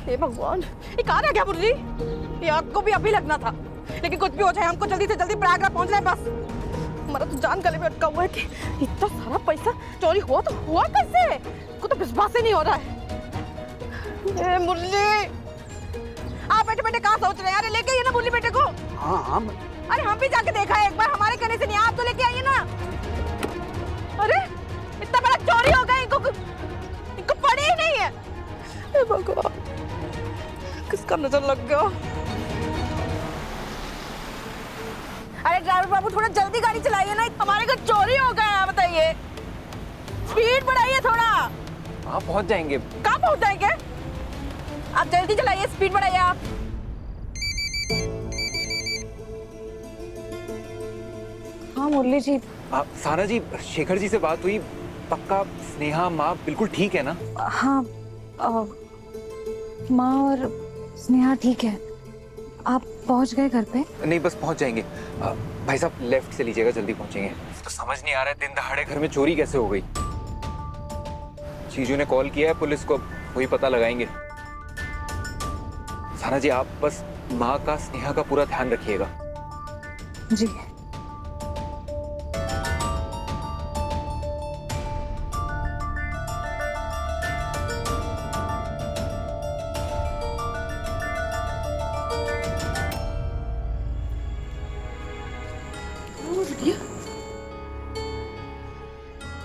हे भगवान, ये कहाँ रह गया मुरली? ये आग को भी अभी लगना था, लेकिन कुछ भी हो जाए हमको जल्दी से जल्दी प्रयागराज पहुंचना है बस। हमारा तो जान गले में अटका हुआ है कि इतना सारा पैसा चोरी हुआ तो हुआ कैसे? को तो विश्वास ही नहीं हो रहा है। मुरली, आप बैठे बैठे कहाँ सोच रहे हैं? अरे लेके आइए ना मुरली बेटे को। हाँ हाँ। अरे हम भी जाके देखा है एक बार, हमारे कहने से नहीं, आप तो लेके आइए ना। अरे इतना बड़ा चोरी हो गया, इनको पड़ी ही नहीं है। हे भगवान, किसका नजर लग गया? अरे ड्राइवर बाबू थोड़ा जल्दी गाड़ी चलाइए ना, हमारे घर चोरी हो गया है। बताइए, स्पीड बढ़ाइए थोड़ा। आप पहुंच जाएंगे। कहाँ पहुंच जाएंगे? आप जल्दी चलाइए, स्पीड बढ़ाइए आप। हाँ मुरली जी। सारा जी, शेखर जी से बात हुई? पक्का स्नेहा माँ बिल्कुल ठीक है ना? हाँ, माँ और स्नेहा ठीक है। आप पहुंच गए घर पे? नहीं, बस पहुंच जाएंगे। भाई साहब लेफ्ट से लीजिएगा, जल्दी पहुंचेंगे। तो समझ नहीं आ रहा है दिन दहाड़े घर में चोरी कैसे हो गई। चीजू ने कॉल किया है पुलिस को, वही पता लगाएंगे। सारा जी, आप बस माँ का, स्नेहा का पूरा ध्यान रखिएगा। जी।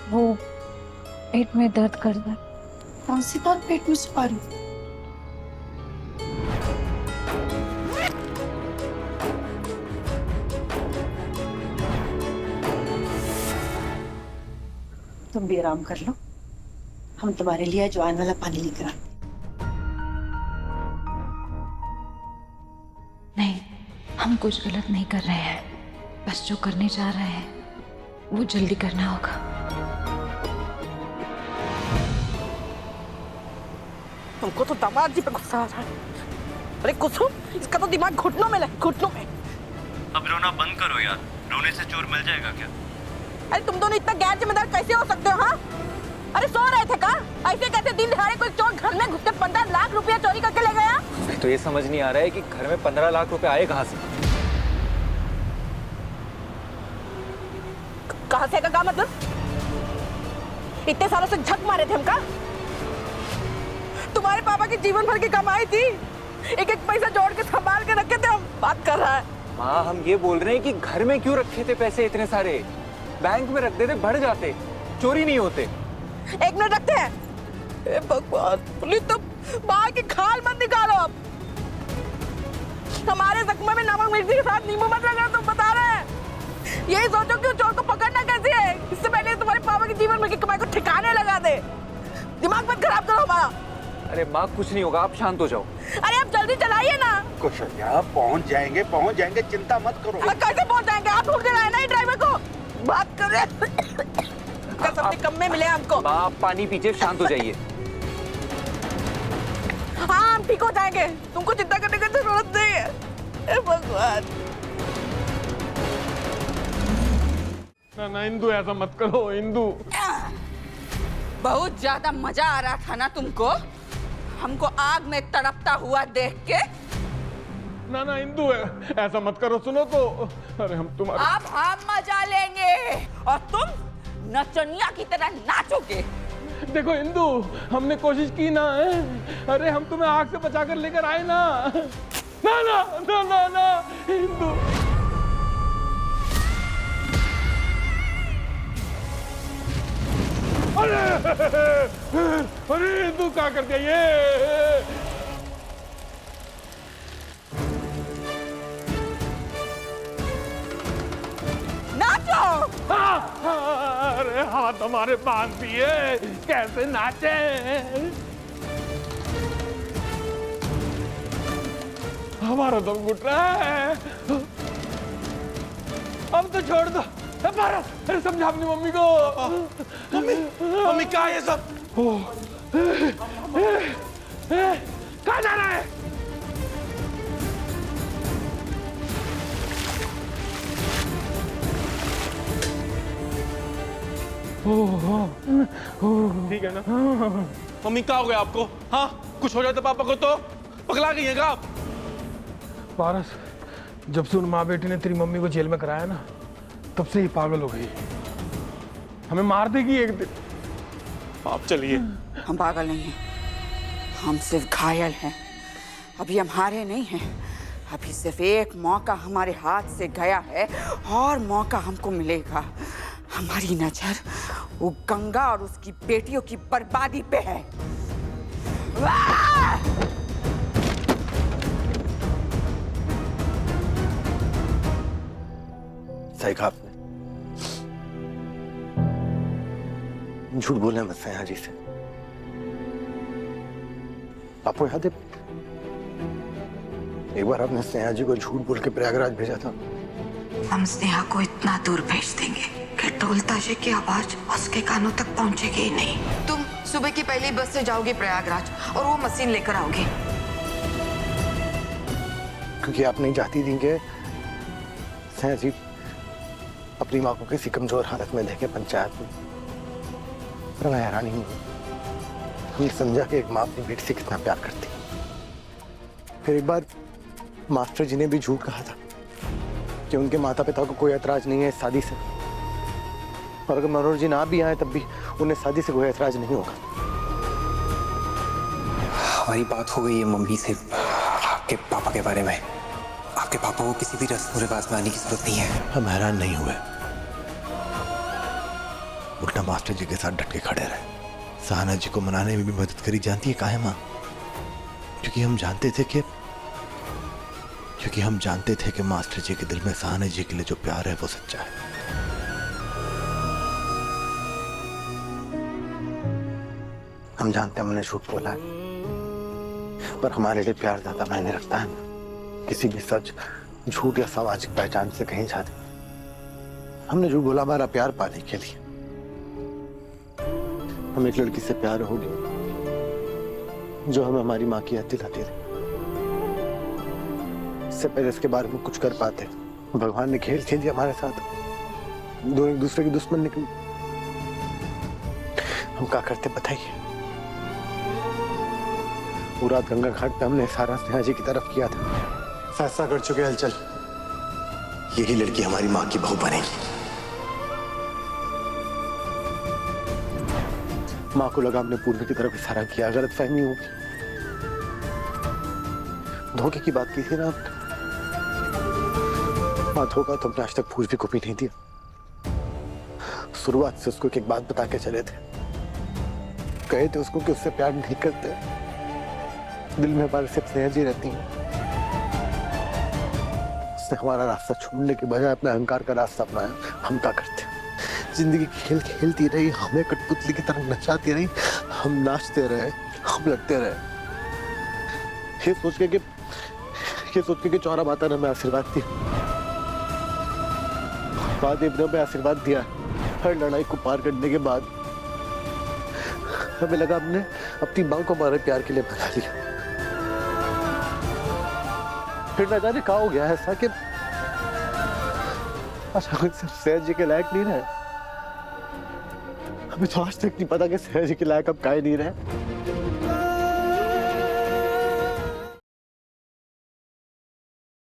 वो पेट में दर्द कर रहा है। कौन सी बात पेट में छुपा रही? तुम भी आराम कर लो, हम तुम्हारे लिए अजवाइन वाला पानी लेकर आते। नहीं, हम कुछ गलत नहीं कर रहे हैं, बस जो करने जा रहे हैं वो जल्दी करना होगा। तुमको तो दामाद जी पे गुस्सा आ रहा है। अरे कुसुम, इसका तो दिमाग घुटनों में लगे, घुटनों में। अब रोना बंद करो यार, रोने से चोर मिल जाएगा क्या? अरे तुम दोनों इतना गैर जिम्मेदार कैसे हो सकते हो? हाँ, अरे सो रहे थे का? ऐसे कैसे दिन दहाड़े कोई चोर घर में घुस के 15 लाख रुपया चोरी करके ले गया? मैं तो ये समझ नहीं आ रहा है कि घर में 15 लाख रुपए आए कहाँ से। कहाँ से का मतलब? इतने सालों से झक मारे थे हम का? तुम्हारे पापा की जीवन भर की कमाई थी, एक एक पैसा जोड़ के संभाल के रखे थे। हम बात कर रहा है। माँ, हम ये बोल रहे हैं कि घर में क्यों रखे थे पैसे इतने सारे? बैंक में रख देते, बढ़ जाते, चोरी नहीं होते। एक मिनट रखते हैं। हे भगवान, पुलिस तो बाहर की खाल मत निकालो। अब हमारे जख्म में नमक मिर्ची के साथ नींबू मत लगा। तुम बता रहे हैं, यही सोचो कि चोर को पकड़ना कैसे है। इससे पहले तुम्हारे पापा के जीवन भर की कमाई को ठिकाने लगा दे। दिमाग मत खराब करो हमारा। अरे माँ, कुछ नहीं होगा, आप शांत हो जाओ। अरे आप जल्दी चलाइए ना। कुशल्या, पहुंच जाएंगे, चिंता मत करो। कैसे पहुंच जाएंगे? आप ढूंढ रहे हैं ना ड्राइवर को। बात कर रहे सबसे कम में मिले हमको। माँ, आप पानी पीजिए, शांत हो जाइए। हाँ, हम ठीक हो जाएंगे, तुमको चिंता करने की जरूरत नहीं है। हे भगवान। ना इंदु, ऐसा मत करो इंदु। बहुत ज्यादा मजा आ रहा था ना तुमको, हमको आग में तड़पता हुआ देख के? ना इंदु, ऐसा मत करो, सुनो तो। अरे हम तुम्हारे। अब हम मजा लेंगे और तुम नचनिया की तरह नाचोगे। देखो इंदु, हमने कोशिश की ना है। अरे हम तुम्हें आग से बचा कर लेकर आए ना। ना ना ना ना ना इंदु। अरे इंदु, क्या कर दिया ये? नाचो। अरे हाथ हमारे बांध दिए, कैसे नाचे? हमारा दम घुट रहा है। अब तो छोड़ दो। अरे समझा अपनी मम्मी को। मम्मी क्या ये सब? कहाँ जा रहा है? ठीक है ना? मम्मी क्या हो गया आपको? हाँ, कुछ हो जाए तो पापा को तो पगला गई है आप। पारस, जब से उन माँ बेटी ने तेरी मम्मी को जेल में कराया ना, तब से ही पागल हो गई। हमें मार देगी एक दिन। आप चलिए। हम पागल नहीं हैं, हम सिर्फ घायल हैं। अभी हम हारे नहीं हैं, अभी सिर्फ एक मौका हमारे हाथ से गया है और मौका हमको मिलेगा। हमारी नजर वो गंगा और उसकी बेटियों की बर्बादी पे है। सही कहा आपने। झूठ बोले मत सयाह जी से। आपको याद है एक बार आपने स्नेहा जी को झूठ बोल के प्रयागराज भेजा था? हम स्नेहा को इतना दूर भेज देंगे कि ढोल ताशे की आवाज उसके कानों तक पहुंचेगी ही नहीं। तुम सुबह की पहली बस से जाओगे प्रयागराज और वो मशीन लेकर आओगे। क्योंकि आप नहीं चाहती थी कि स्नेहा जी अपनी माँ को किसी कमजोर हालत में देखे पंचायत में। पर मैं हैरान ही हूँ, हमने समझा कि एक माँ अपनी बेटी से कितना प्यार करती। फिर एक बार मास्टर जी ने भी झूठ कहा था कि उनके माता पिता को कोई ऐतराज नहीं है इस शादी से, और अगर मनोहर जी ना भी आए तब भी उन्हें शादी से कोई ऐतराज नहीं होगा। हमारी बात हो गई है मम्मी से आपके पापा के बारे में। आपके पापा को किसी भी रस्म रिवाज में आने की जरूरत नहीं है। हम हैरान नहीं हुए, उल्टा मास्टर जी के साथ डट के खड़े रहे। सहाना जी को मनाने में भी मदद करी। जानती है काहे माँ? क्योंकि हम जानते थे कि मास्टर जी के दिल में सहाना जी के लिए जो प्यार है वो सच्चा है। हम जानते हैं हमने झूठ बोला है, पर हमारे लिए प्यार ज्यादा मायने रखता है। किसी भी सच, झूठ या सामाजिक पहचान से कहीं ज्यादा हमने झूठ बोला हमारा प्यार पाने के लिए। हम एक लड़की से प्यार हो गया जो हमें हमारी माँ की याद दिलाती थी। इससे पहले इसके बारे में कुछ कर पाते, भगवान ने खेल खेल दिया हमारे साथ। दोनों एक दूसरे के दुश्मन निकले। हम क्या करते बताइए? वो रात गंगा घाट पे हमने सारा स्नेहा जी की तरफ किया था। फैसला कर चुके हलचल, यही लड़की हमारी माँ की बहू बनेगी। माँ को लगा हमने पूर्वी की तरफ इशारा किया, गलतफहमी होगी। धोखे की बात की थी ना आपने, बात होगा तो हमने आज तक पूर्वी को भी नहीं दिया। शुरुआत से उसको एक बात बता के चले थे, कहे थे उसको कि उससे प्यार नहीं करते, दिल में हमारे सिर्फ स्नेहा जी रहती हैं। उसने हमारा रास्ता छोड़ने के बजाय अपने अहंकार का रास्ता अपनाया। हम क्या करते? जिंदगी खेल खेलती रही, हमें कठपुतली की तरह नचाती रही। हम नाचते रहे, हम लड़ते रहे, ये सोच के कि चौरा माता ने हमें आशीर्वाद दिया। बाद में आशीर्वाद दिया। हर लड़ाई को पार करने के बाद हमें लगा हमने अपनी मां को हमारे प्यार के लिए बना लिया। फिर न जाने क्या हो गया ऐसा कि स्नेहा जी के लायक नहीं रहे। हमें तो आज तक नहीं पता कि स्नेहा जी के लायक अब काहे नहीं रहे।